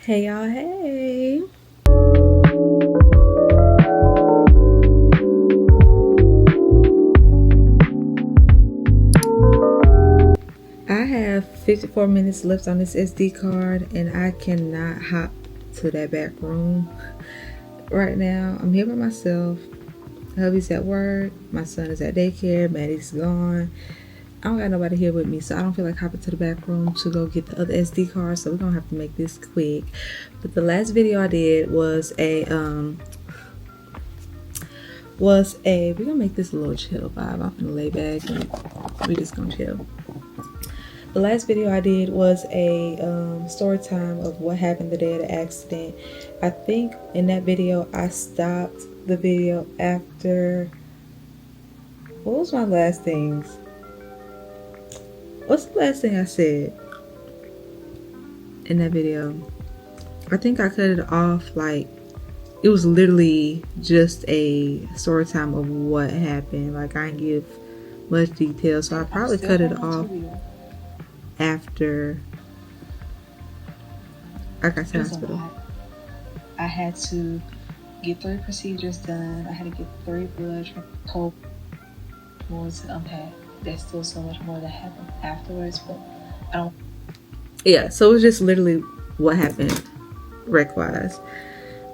Hey y'all, hey. I have 54 minutes left on this SD card and I cannot hop to that back room right now. I'm here by myself. Hubby's at work. My son is at daycare. Maddie's gone. I don't got nobody here with me, so I don't feel like hopping to the back room to go get the other SD card, so we're gonna have to make this quick. But the last video I did was we're gonna make this a little chill vibe. I'm gonna lay back and we just gonna chill. The last video I did was a story time of what happened the day of the accident. I think in that video I stopped the video after, what was my last things? What's the last thing I said in that video? I think I cut it off like it was literally just a story time of what happened. Like I didn't give much detail, so I probably cut it off after I got to the hospital. I had to get 3 procedures done. I had to get 3 blood cold more to unpack. There's still so much more that happened afterwards, but I don't. Yeah, so it was just literally what happened rec wise.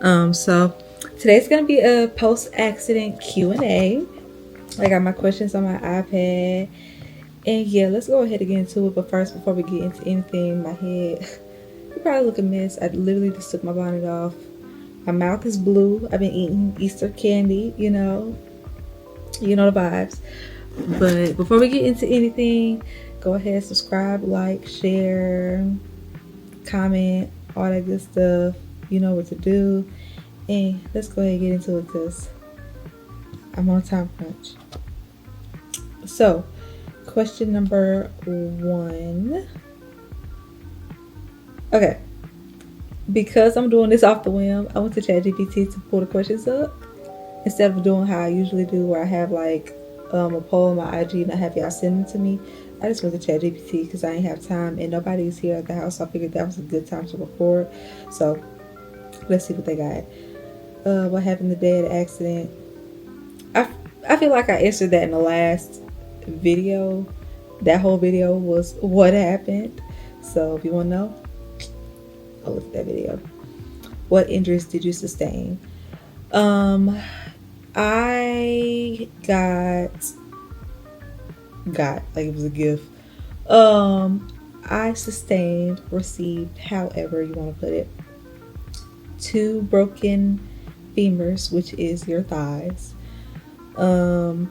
So today's gonna be a post-accident Q&A. I got my questions on my iPad, and yeah, let's go ahead and get into it. But first, before we get into anything, my head you probably look a mess. I literally just took my bonnet off. My mouth is blue. I've been eating Easter candy, you know the vibes. But before we get into anything, go ahead, subscribe, like, share, comment, all that good stuff. You know what to do. And let's go ahead and get into it because I'm on a time crunch. So, question number 1. Okay. Because I'm doing this off the whim, I went to ChatGPT to pull the questions up instead of doing how I usually do, where I have like a poll on my IG and I have y'all send them to me. I just went to ChatGPT because I didn't have time and nobody's here at the house, so I figured that was a good time to record. So let's see what they got. What happened the day of the accident? I feel like I answered that in the last video. That whole video was what happened. So if you want to know, go look at that video. What injuries did you sustain? I got like it was a gift. I received, however you want to put it, 2 broken femurs, which is your thighs. Broken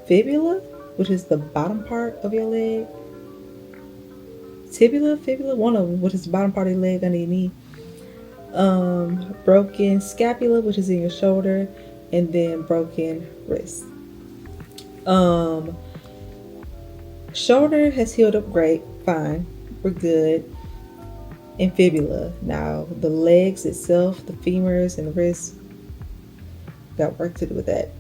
fibula, which is the bottom part of your leg. Fibula, one of them, which is the bottom part of your leg under your knee. Broken scapula, which is in your shoulder, and then broken wrist. Shoulder has healed up great, fine, we're good. And fibula. Now the legs itself, the femurs and the wrists, got work to do with that.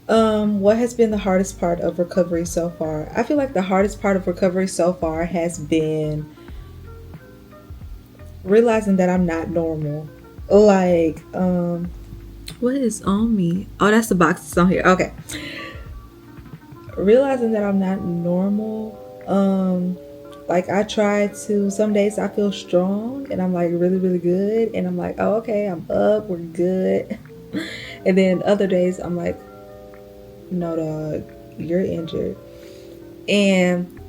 What has been the hardest part of recovery so far? I feel like the hardest part of recovery so far has been realizing that I'm not normal. Like, what is on me? Oh, that's the box that's on here. Okay. Realizing that I'm not normal. Like I try to, some days I feel strong and I'm like really, really good. And I'm like, oh, okay, I'm up, we're good. And then other days I'm like, no, dog, you're injured. And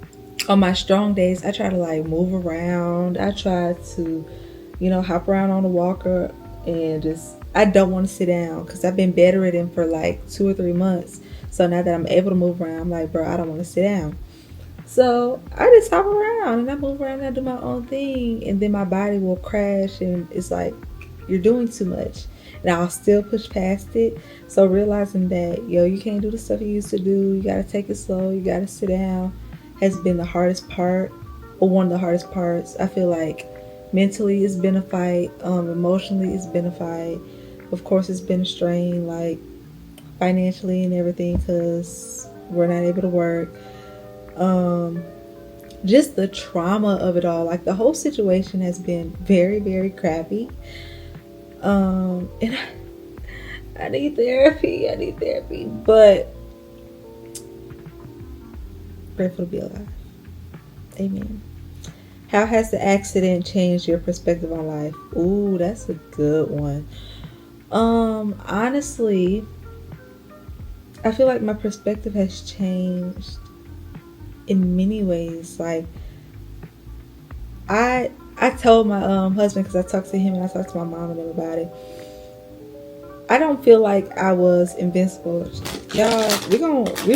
on my strong days, I try to like move around. I try to, hop around on the walker and I don't want to sit down because I've been bedridden for like 2 or 3 months. So now that I'm able to move around, I'm like, bro, I don't want to sit down. So I just hop around and I move around and I do my own thing. And then my body will crash and it's like, you're doing too much. And I'll still push past it. So realizing that, you can't do the stuff you used to do. You got to take it slow. You got to sit down has been the hardest part, or one of the hardest parts. I feel like mentally it's been a fight. Emotionally it's been a fight. Of course it's been a strain, like financially and everything, because we're not able to work. just the trauma of it all. Like the whole situation has been very, very crappy. And I need therapy. I need therapy. But grateful to be alive. Amen. How has the accident changed your perspective on life? Ooh, that's a good one. Honestly, I feel like my perspective has changed in many ways. Like I told my husband, because I talked to him and I talked to my mom and them about it. I don't feel like I was invincible. Y'all, we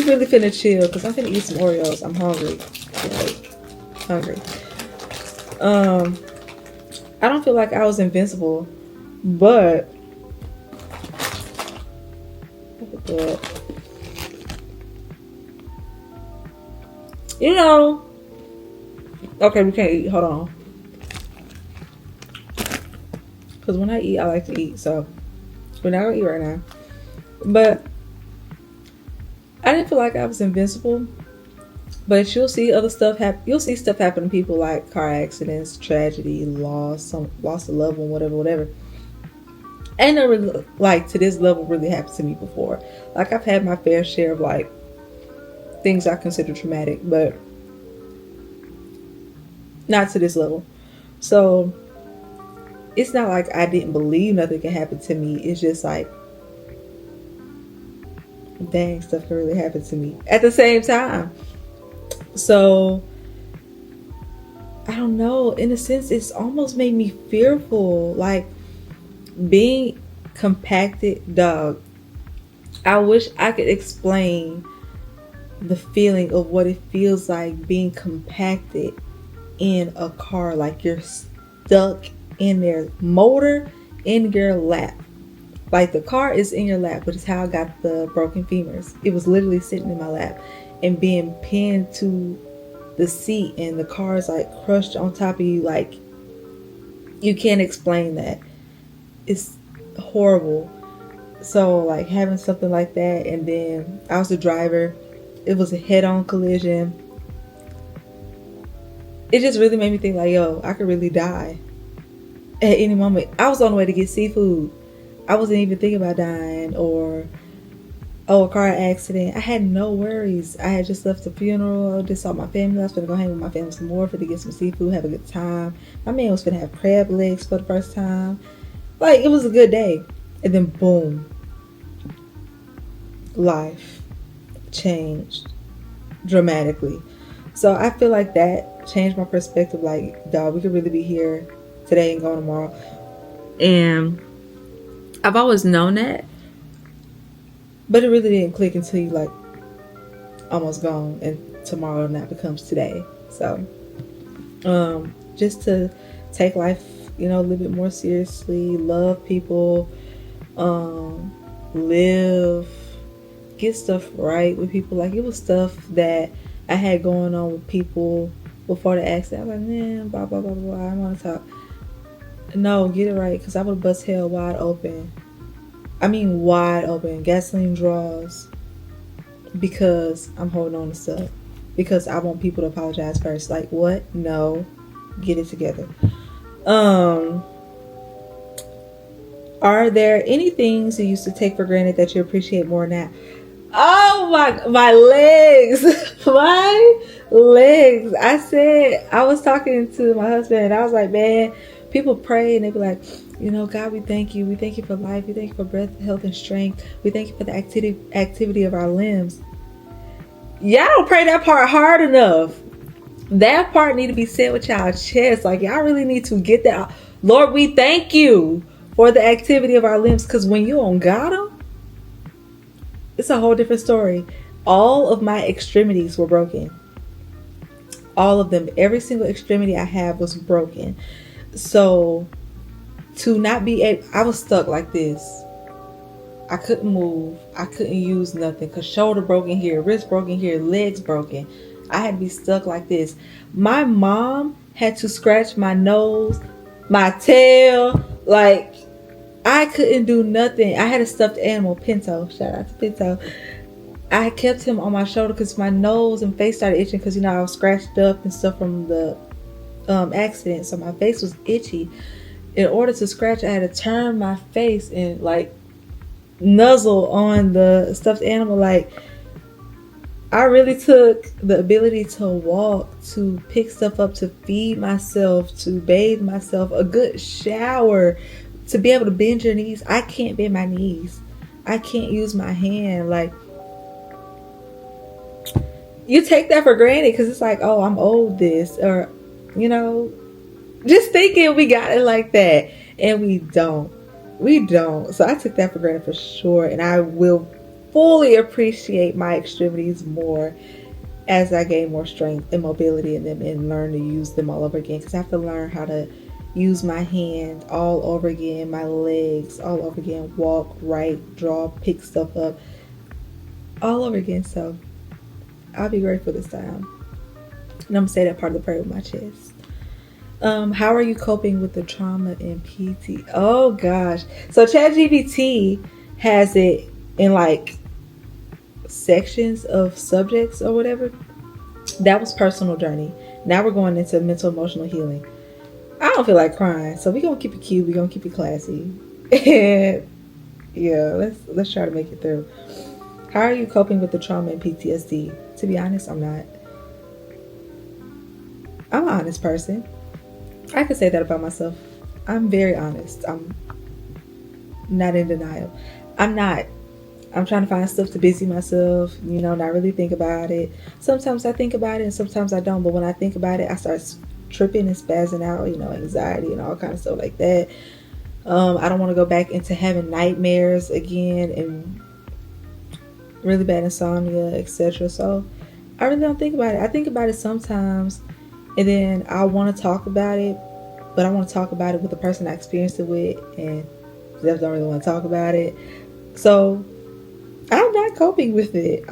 really finna chill because I'm finna eat some Oreos. I'm hungry. Like, hungry. I don't feel like I was invincible, but you know, okay, we can't eat. Hold on. Because when I eat, I like to eat. So we're not going to eat right now. But I didn't feel like I was invincible. But you'll see other stuff happen. You'll see stuff happen to people like car accidents, tragedy, loss of loved one, whatever. And never like to this level really happened to me before. Like I've had my fair share of like things I consider traumatic, but not to this level. So it's not like I didn't believe nothing can happen to me. It's just like, dang, stuff can really happen to me at the same time. So I don't know. In a sense, it's almost made me fearful. Like being compacted, dog. I wish I could explain the feeling of what it feels like being compacted in a car. Like you're stuck in their motor in your lap. Like the car is in your lap, but it's how I got the broken femurs. It was literally sitting in my lap and being pinned to the seat, and the car is like crushed on top of you. Like you can't explain that. It's horrible. So like having something like that, and then I was the driver. It was a head-on collision. It just really made me think like, yo, I could really die at any moment. I was on the way to get seafood. I wasn't even thinking about dying or a car accident. I had no worries. I had just left the funeral. Just saw my family. I was gonna go hang with my family some more for to get some seafood, have a good time. My man was gonna have crab legs for the first time. Like it was a good day. And then boom, life changed dramatically. So I feel like that changed my perspective. Like, dog, we could really be here today and go tomorrow. And I've always known that, but it really didn't click until you like almost gone and tomorrow now becomes today. So just to take life, a little bit more seriously, love people, live, get stuff right with people. Like it was stuff that I had going on with people before the accident. I was like, man, blah blah blah blah, I don't want to talk. No, get it right, because I would bust hell wide open. I mean wide open, gasoline draws, because I'm holding on to stuff. Because I want people to apologize first. Like what? No, get it together. Are there any things you used to take for granted that you appreciate more now? Oh my legs. My legs. I was talking to my husband and I was like, man, people pray and they be like, God, we thank you. We thank you for life. We thank you for breath, health, and strength. We thank you for the activity of our limbs. Y'all don't pray that part hard enough. That part need to be said with y'all's chest. Like y'all really need to get that. Lord, we thank you for the activity of our limbs. Because when you on God them, it's a whole different story. All of my extremities were broken. All of them. Every single extremity I have was broken. So to not be able, I was stuck like this. I couldn't move. I couldn't use nothing. Because shoulder broken here, wrist broken here, legs broken. I had to be stuck like this. My mom had to scratch my nose, my tail. Like, I couldn't do nothing. I had a stuffed animal, Pinto. Shout out to Pinto. I kept him on my shoulder because my nose and face started itching because I was scratched up and stuff from the accident, so my face was itchy. In order to scratch, I had to turn my face and like nuzzle on the stuffed animal. Like, I really took the ability to walk, to pick stuff up, to feed myself, to bathe myself, a good shower, to be able to bend your knees. I can't bend my knees. I can't use my hand. Like, you take that for granted because it's like, oh, I'm old this, or, you know, just thinking we got it like that. And we don't. We don't. So I took that for granted for sure. And I will fully appreciate my extremities more as I gain more strength and mobility in them and learn to use them all over again. Because I have to learn how to use my hand all over again, my legs all over again, walk, write, draw, pick stuff up all over again. So I'll be grateful this time. And I'm going to say that part of the prayer with my chest. How are you coping with the trauma in PT? Oh gosh. So ChatGPT has it in like sections of subjects or whatever. That was personal journey. Now we're going into mental emotional healing. I don't feel like crying, so we're gonna keep it cute, we're gonna keep it classy. And yeah, let's try to make it through. How are you coping with the trauma and PTSD? To be honest, I'm not. I'm an honest person. I can say that about myself. I'm very honest. I'm not in denial. I'm trying to find stuff to busy myself, not really think about it. Sometimes I think about it and sometimes I don't. But when I think about it, I start tripping and spazzing out, anxiety and all kind of stuff like that. I don't want to go back into having nightmares again and really bad insomnia, etc. So I really don't think about it. I think about it sometimes and then I want to talk about it, but I want to talk about it with the person I experienced it with, and Zeph don't really want to talk about it. So I'm not coping with it.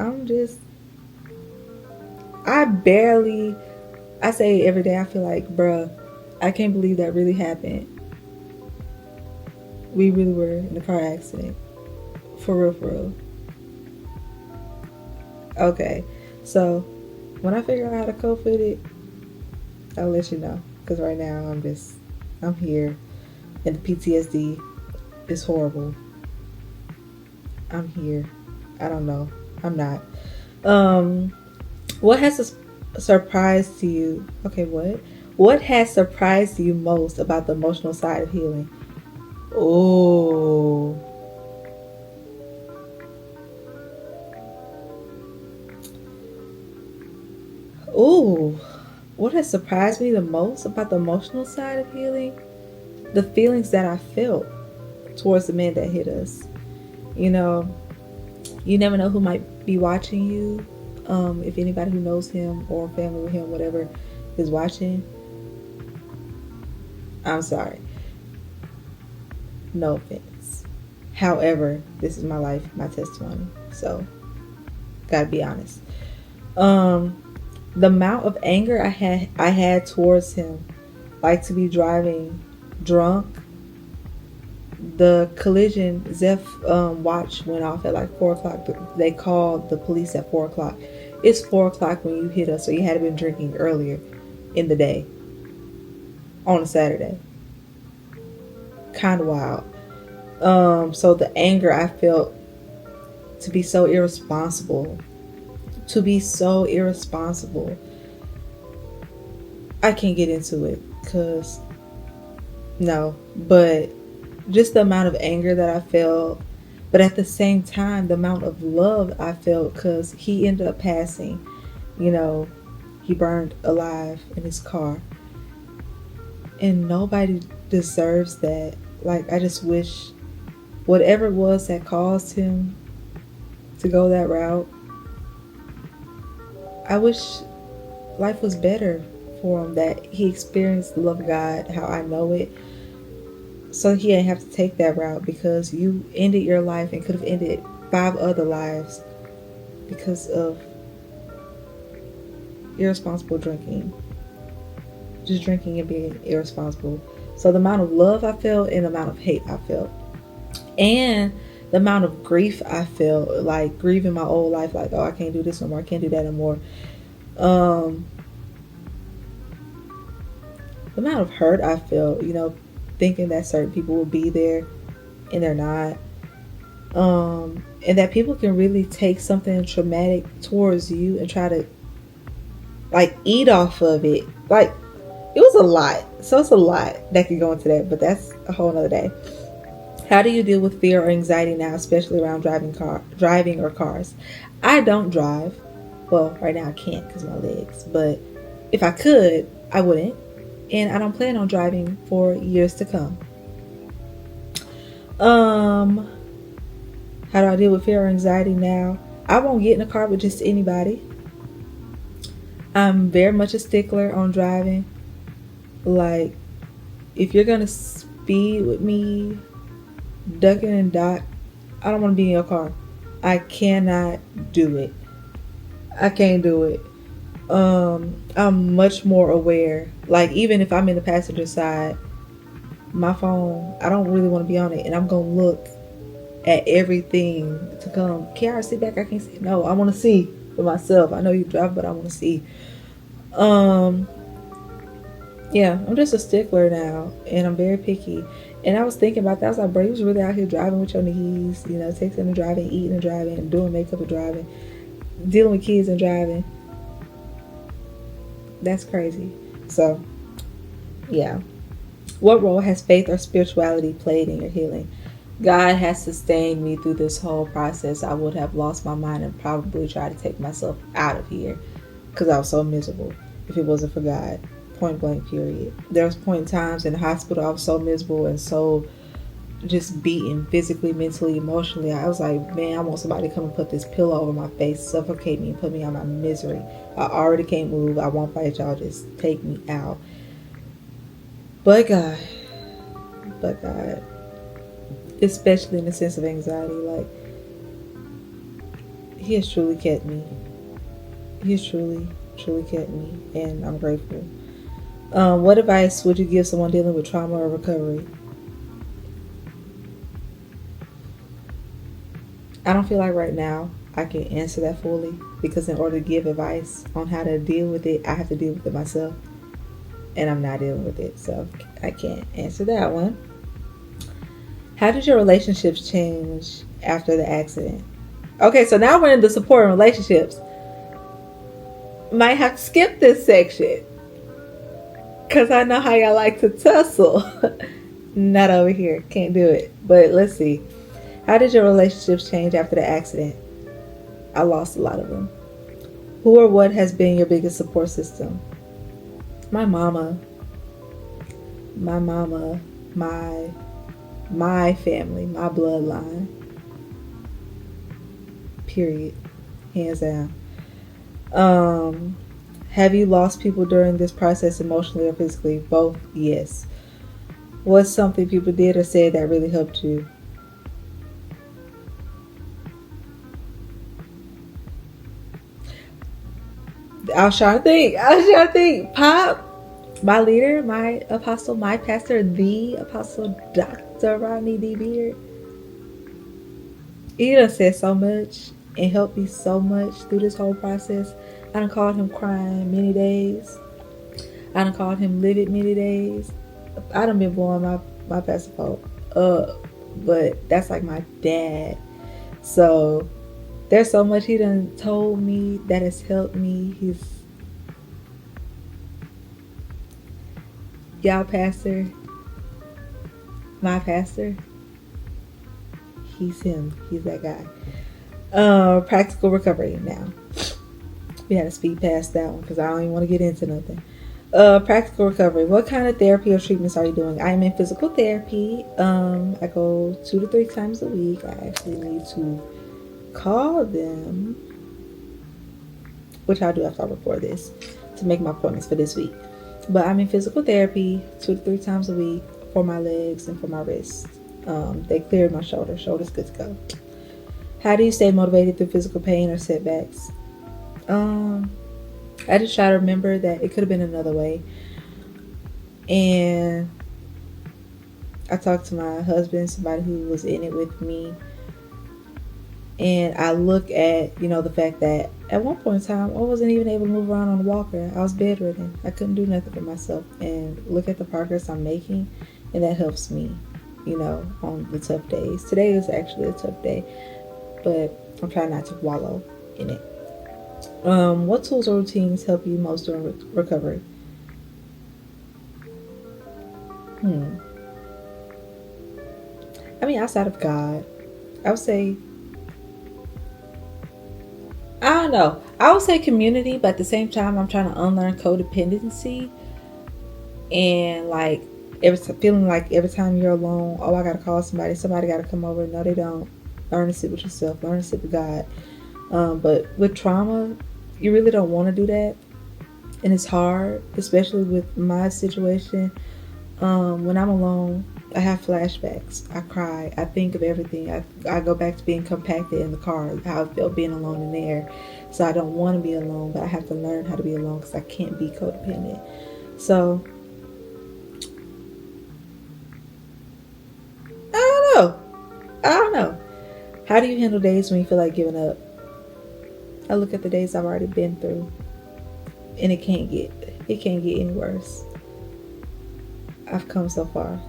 I say every day, I feel like, bruh, I can't believe that really happened. We really were in a car accident. For real, for real. Okay, so when I figure out how to cope with it, I'll let you know. Because right now, I'm here. And the PTSD is horrible. I'm here. I don't know. I'm not. What has surprised you? Okay, what? What has surprised you most about the emotional side of healing? Oh. Ooh. What has surprised me the most about the emotional side of healing? The feelings that I felt towards the men that hit us. You never know who might be watching you. If anybody who knows him or family with him, whatever, is watching, I'm sorry. No offense. However, this is my life, my testimony. So, gotta be honest. The amount of anger I had towards him, like to be driving drunk. The collision, Zeph watch went off at like 4 o'clock. They called the police at 4 o'clock. It's 4 o'clock when you hit us, so you had to been drinking earlier in the day on a Saturday. Kind of wild. So the anger I felt to be so irresponsible. I can't get into it because no, but just the amount of anger that I felt, but at the same time, the amount of love I felt because he ended up passing. He burned alive in his car. And nobody deserves that. Like, I just wish whatever it was that caused him to go that route, I wish life was better for him, that he experienced the love of God, how I know it, so he didn't have to take that route, because you ended your life and could have ended 5 other lives because of irresponsible drinking. Just drinking and being irresponsible. So the amount of love I felt and the amount of hate I felt. And the amount of grief I felt, like grieving my old life, like, oh, I can't do this no more, I can't do that no more. Um, the amount of hurt I felt, thinking that certain people would be there and they're not. And that people can really take something traumatic towards you and try to like eat off of it. Like, it was a lot. So it's a lot that could go into that, but that's a whole nother day. How do you deal with fear or anxiety now, especially around driving or cars? I don't drive. Well, right now I can't because of my legs, but if I could, I wouldn't. And I don't plan on driving for years to come. Um, how do I deal with fear or anxiety now? I won't get in a car with just anybody. I'm very much a stickler on driving. Like, if you're gonna speed with me, ducking and dock, I don't want to be in your car. I cannot do it. I can't do it. I'm much more aware. Like, even if I'm in the passenger side, my phone, I don't really want to be on it, and I'm gonna look at everything to come. Can I sit back? I can't see. No, I want to see for myself. I know you drive, but I want to see. Um, yeah, I'm just a stickler now, and I'm very picky. And I was thinking about that. I was like, bro, you was really out here driving with your knees, texting and driving, eating and driving, doing makeup and driving, dealing with kids and driving. That's crazy. So, yeah. What role has faith or spirituality played in your healing? God has sustained me through this whole process. I would have lost my mind and probably tried to take myself out of here because I was so miserable if it wasn't for God. Point blank, period. There was point times in the hospital I was so miserable and so just beaten physically, mentally, emotionally. I was like, man, I want somebody to come and put this pillow over my face, suffocate me, and put me out of my misery. I already can't move. I won't fight y'all. Just take me out. But God, especially in the sense of anxiety, like, He has truly kept me. He has truly kept me, and I'm grateful. What advice would you give someone dealing with trauma or recovery? I don't feel like right now I can answer that fully, because in order to give advice on how to deal with it, I have to deal with it myself, and I'm not dealing with it, so I can't answer that one. How did your relationships change after the accident? Okay, so now we're in the support and relationships. Might have to skip this section because I know how y'all like to tussle. Not over here. Can't do it. But let's see. How did your relationships change after the accident? I lost a lot of them. Who or what has been your biggest support system? My mama. My family, my bloodline. Period. Hands down. Have you lost people during this process, emotionally or physically? Both, yes. What's something people did or said that really helped you? I was trying to think. Pop, my leader, my apostle, my pastor, the Apostle Dr. Rodney D. Beard. He done said so much and helped me so much through this whole process. I done called him crying many days. I done called him livid many days. I done been blowing my pastor up. But that's like my dad. So there's so much he done told me that has helped me. He's y'all pastor, my pastor. He's him. He's that guy. Practical recovery now. We had to speed past that one because I don't even want to get into nothing. Practical recovery. What kind of therapy or treatments are you doing? I am in physical therapy. I go 2 to 3 times a week. I actually need to call them, which I'll do after I record this, to make my appointments for this week. But I'm in physical therapy 2 to 3 times a week for my legs and for my wrists. They cleared my shoulder. Shoulder's good to go. How do you stay motivated through physical pain or setbacks? I just try to remember that it could have been another way. And I talked to my husband, somebody who was in it with me, And I look at, the fact that at one point in time, I wasn't even able to move around on a walker. I was bedridden. I couldn't do nothing for myself. And look at the progress I'm making, and that helps me, on the tough days. Today is actually a tough day, but I'm trying not to wallow in it. What tools or routines help you most during recovery? Hmm. I mean, outside of God, I would say, I don't know. I would say community, but at the same time, I'm trying to unlearn codependency and like feeling like every time you're alone, oh, I gotta call somebody. Somebody gotta come over. No, they don't. Learn to sit with yourself. Learn to sit with God. But with trauma, you really don't want to do that, and it's hard, especially with my situation. When I'm alone, I have flashbacks. I cry. I think of everything. I go back to being compacted in the car, how I felt being alone in there. So I don't want to be alone, but I have to learn how to be alone because I can't be codependent. So I don't know. I don't know. How do you handle days when you feel like giving up? I look at the days I've already been through, and it can't get any worse. I've come so far.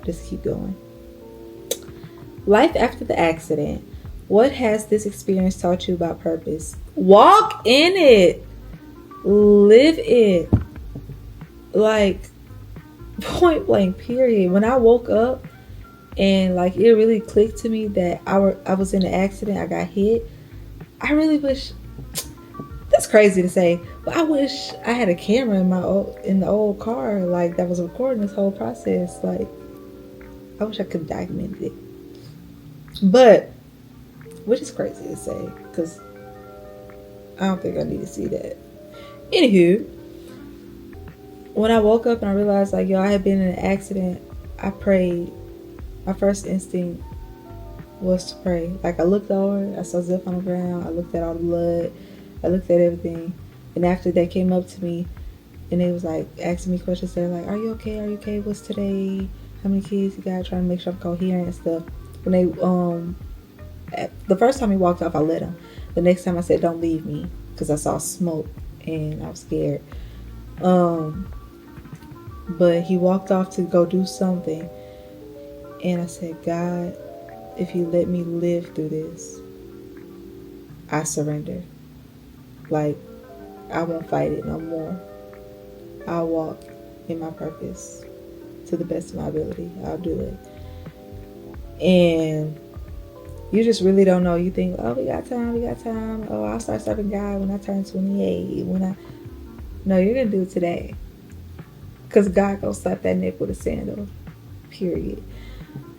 Just keep going. Life after the accident. What has this experience taught you about purpose? Walk in it. Live it. Like, point blank, period. When I woke up and like it really clicked to me that I was in an accident, I got hit. I really wish, that's crazy to say, but I wish I had a camera in the old car, like that was recording this whole process. Like, I wish I could document it. But, which is crazy to say, because I don't think I need to see that. Anywho, when I woke up and I realized, like, I had been in an accident, I prayed. My first instinct was to pray. Like, I looked over, I saw Zeph on the ground, I looked at all the blood, I looked at everything. And after they came up to me, and they was, like, asking me questions, they're like, are you okay? Are you okay? What's today? How many kids you got? Trying to make sure I'm coherent and stuff. When they, the first time he walked off, I let him. The next time I said, don't leave me, because I saw smoke, and I was scared. But he walked off to go do something, and I said, God, if you let me live through this, I surrender. Like, I won't fight it no more. I'll walk in my purpose to the best of my ability. I'll do it. And you just really don't know. You think, oh, we got time. Oh, I'll start serving God when I turn 28. No, you're going to do it today. Because God gonna slap that neck with a sandal. Period.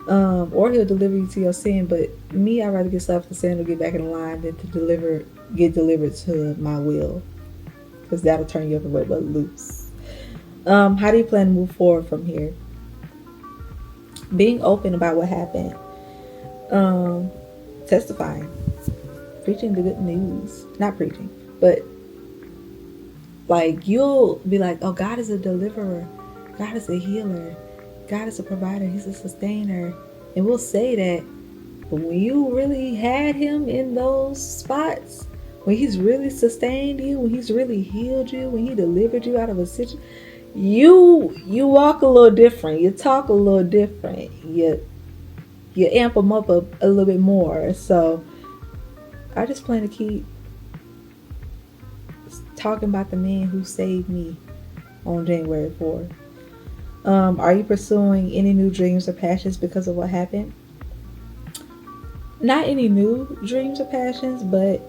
Or he'll deliver you to your sin. But me, I'd rather get slapped with a sandal, get back in line, than to get delivered to my will. Because that'll turn you everywhere but loose. How do you plan to move forward from here? Being open about what happened. Testifying. Preaching the good news. Not preaching, but like, you'll be like, oh, God is a deliverer. God is a healer. God is a provider. He's a sustainer. And we'll say that. But when you really had him in those spots, when he's really sustained you, when he's really healed you, when he delivered you out of a situation, you walk a little different. You talk a little different. You amp them up a little bit more. So I just plan to keep talking about the man who saved me on January 4th. Are you pursuing any new dreams or passions because of what happened? Not any new dreams or passions, but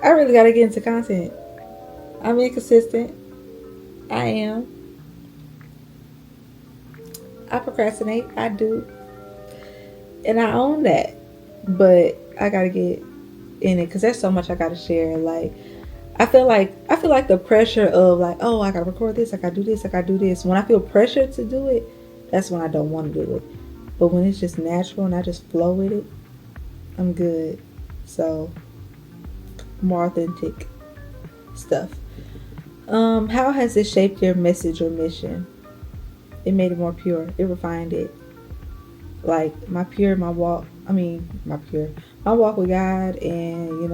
I really got to get into content. I'm inconsistent. I am. I procrastinate. I do. And I own that. But I got to get in it because there's so much I got to share. Like, I feel like the pressure of like, oh, I gotta record this, I gotta do this, I gotta do this. When I feel pressure to do it, that's when I don't want to do it. But when it's just natural and I just flow with it, I'm good. So, more authentic stuff. How has it shaped your message or mission? It made it more pure. It refined it. Like, my walk my walk with God, and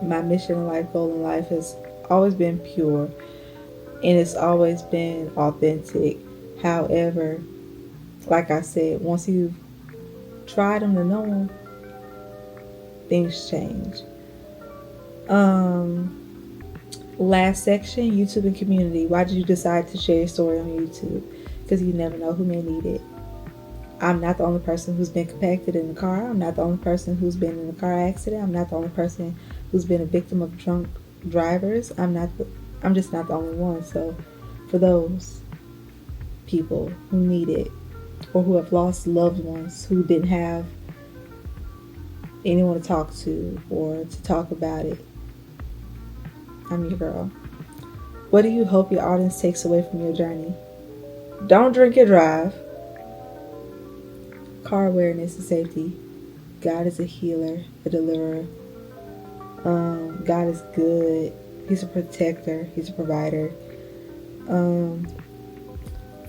my mission in life, goal in life has always been pure, and it's always been authentic. However, like I said, once you've tried them to know them, things change. Um, Last section, YouTube and community. Why did you decide to share your story on YouTube? Because you never know who may need it. I'm not the only person who's been compacted in the car. I'm not the only person who's been in a car accident. I'm not the only person who's been a victim of drunk drivers. I'm just not the only one. So for those people who need it, or who have lost loved ones who didn't have anyone to talk to or to talk about it, I'm your girl. What do you hope your audience takes away from your journey? Don't drink and drive. Car awareness and safety. God is a healer, a deliverer. God is good. He's a protector. He's a provider.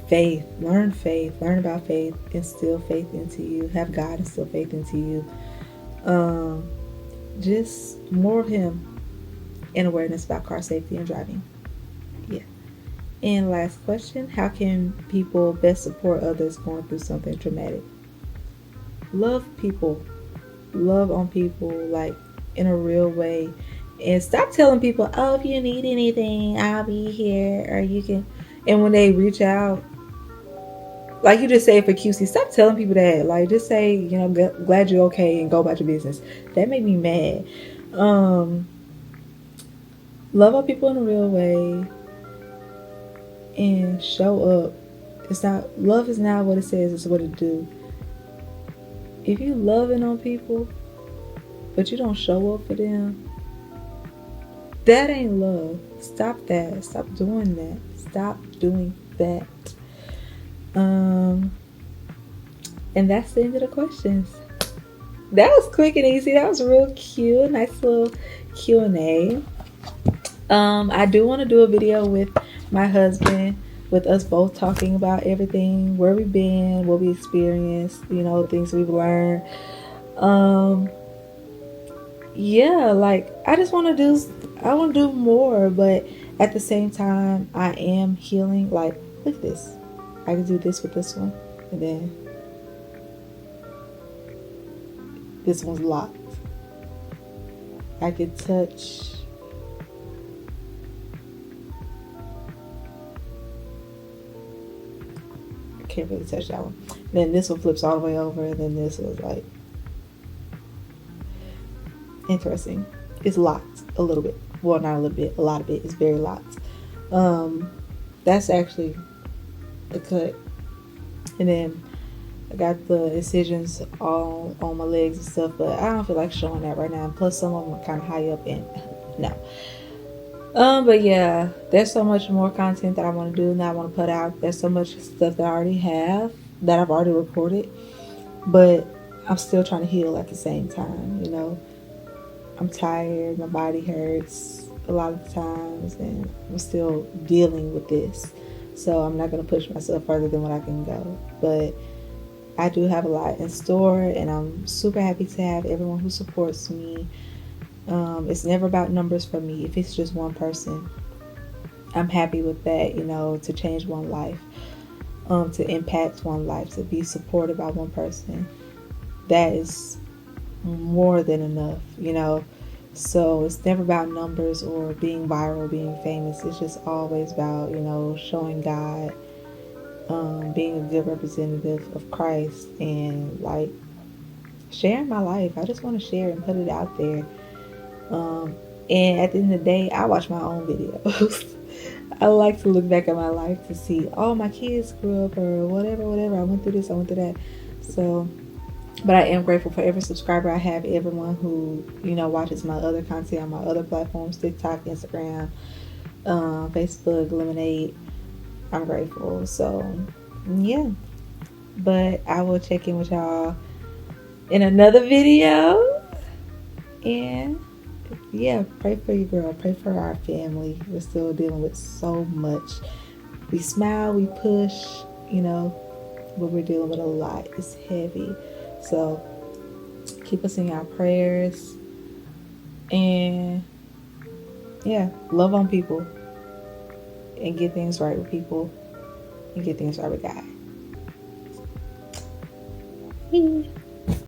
Faith. Learn faith. Learn about faith. Instill faith into you. Have God instill faith into you. Just more of Him, and awareness about car safety and driving. Yeah. And last question, how can people best support others going through something traumatic? Love people. Love on people, like, in a real way. And stop telling people, oh, if you need anything, I'll be here, or you can. And when they reach out, like you just say for QC, stop telling people that. Like, just say, glad you're okay, and go about your business. That made me mad. Love on people in a real way and show up. Love is not what it says, it's what it do. If you loving on people but you don't show up for them, that ain't love. Stop that. Stop doing that. Stop doing that. And that's the end of the questions. That was quick and easy. That was real cute. Nice little Q&A. I do want to do a video with my husband, with us both talking about everything, where we've been, what we experienced, things we've learned. Yeah, like I want to do more, but at the same time, I am healing. Like, look at this. I can do this with this one, and then this one's locked. I could touch. Can't really touch that one. Then this one flips all the way over, and then this was like interesting. It's locked a little bit. Well, not a little bit, a lot of it. It's very locked. That's actually the cut. And then I got the incisions all on my legs and stuff, but I don't feel like showing that right now. And plus, some of them are kind of high up, and no. But yeah, there's so much more content that I want to do, and that I want to put out. There's so much stuff that I already have, that I've already recorded, but I'm still trying to heal at the same time. I'm tired, my body hurts a lot of the times, and I'm still dealing with this. So I'm not going to push myself further than what I can go. But I do have a lot in store, and I'm super happy to have everyone who supports me. It's never about numbers for me. If it's just one person, I'm happy with that, to change one life, to impact one life, to be supported by one person. That is more than enough, So it's never about numbers or being viral, being famous. It's just always about, showing God, being a good representative of Christ, and like sharing my life. I just want to share and put it out there. And at the end of the day, I watch my own videos. I like to look back at my life to see, oh, my kids grew up, or whatever. I went through this, I went through that. So, but I am grateful for every subscriber I have, everyone who, watches my other content on my other platforms, TikTok, Instagram, Facebook, Lemonade. I'm grateful. So, yeah. But I will check in with y'all in another video. And yeah, pray for your girl. Pray for our family. We're still dealing with so much. We smile, we push, but we're dealing with a lot. It's heavy. So keep us in your prayers. And yeah, love on people and get things right with people and get things right with God.